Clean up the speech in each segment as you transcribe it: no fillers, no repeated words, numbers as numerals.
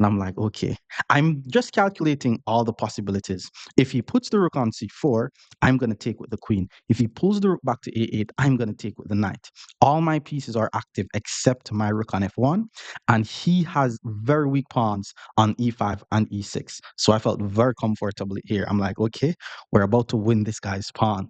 And I'm like, okay, I'm just calculating all the possibilities. If he puts the rook on c4, I'm going to take with the queen. If he pulls the rook back to a8, I'm going to take with the knight. All my pieces are active except my rook on f1, and he has very weak pawns on e5 and e6. So I felt very comfortable here. I'm like, okay, we're about to win this guy's pawn.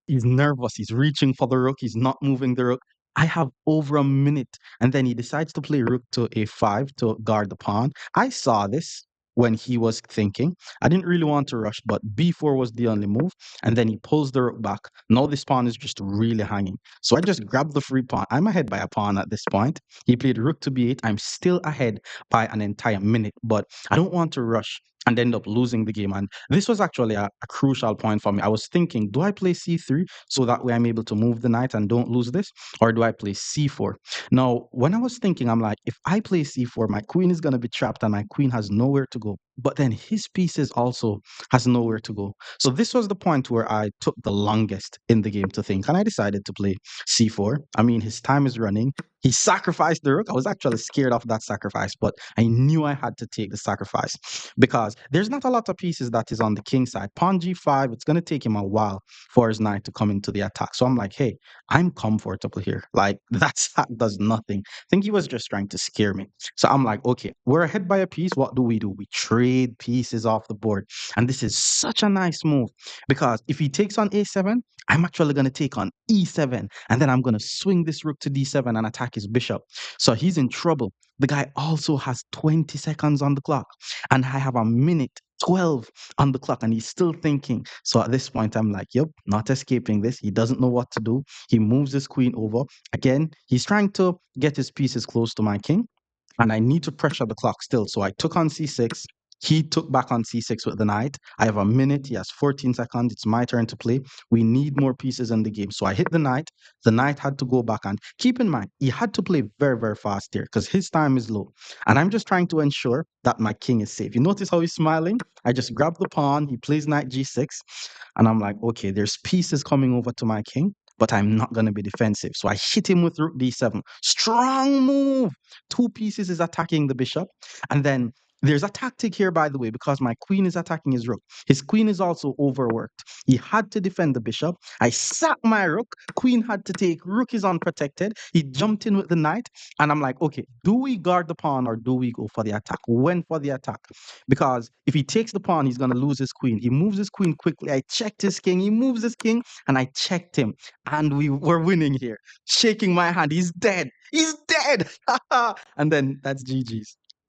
He's nervous. He's reaching for the rook. He's not moving the rook. I have over a minute. And then he decides to play rook to a5 to guard the pawn. I saw this when he was thinking. I didn't really want to rush, but b4 was the only move. And then he pulls the rook back. Now this pawn is just really hanging. So I just grabbed the free pawn. I'm ahead by a pawn at this point. He played rook to b8. I'm still ahead by an entire minute, but I don't want to rush and end up losing the game. And this was actually a crucial point for me. I was thinking, do I play c3 so that way I'm able to move the knight and don't lose this? Or do I play c4? Now, when I was thinking, I'm like, if I play c4, my queen is going to be trapped and my queen has nowhere to go. But then his pieces also has nowhere to go. So this was the point where I took the longest in the game to think. And I decided to play c4. I mean, his time is running. He sacrificed the rook. I was actually scared of that sacrifice, but I knew I had to take the sacrifice because there's not a lot of pieces that is on the king side. Pawn g5, it's going to take him a while for his knight to come into the attack. So I'm like, hey, I'm comfortable here. Like, that sack does nothing. I think he was just trying to scare me. So I'm like, okay, we're ahead by a piece. What do? We trade pieces off the board. And this is such a nice move because if he takes on a7, I'm actually going to take on e7. And then I'm going to swing this rook to d7 and attack his bishop. So he's in trouble. The guy also has 20 seconds on the clock. And I have a minute 12 on the clock and he's still thinking. So at this point, I'm like, yep, not escaping this. He doesn't know what to do. He moves his queen over. Again, he's trying to get his pieces close to my king. And I need to pressure the clock still. So I took on c6. He took back on c6 with the knight. I have a minute. He has 14 seconds. It's my turn to play. We need more pieces in the game. So I hit the knight. The knight had to go back. And keep in mind, he had to play very, very fast here because his time is low. And I'm just trying to ensure that my king is safe. You notice how he's smiling? I just grab the pawn. He plays knight g6. And I'm like, okay, there's pieces coming over to my king, but I'm not going to be defensive. So I hit him with rook d7. Strong move. Two pieces is attacking the bishop. And then there's a tactic here, by the way, because my queen is attacking his rook. His queen is also overworked. He had to defend the bishop. I sacked my rook. Queen had to take. Rook is unprotected. He jumped in with the knight. And I'm like, okay, do we guard the pawn or do we go for the attack? When for the attack? Because if he takes the pawn, he's going to lose his queen. He moves his queen quickly. I checked his king. He moves his king and I checked him. And we were winning here. Shaking my hand. He's dead. He's dead. And then that's GG's.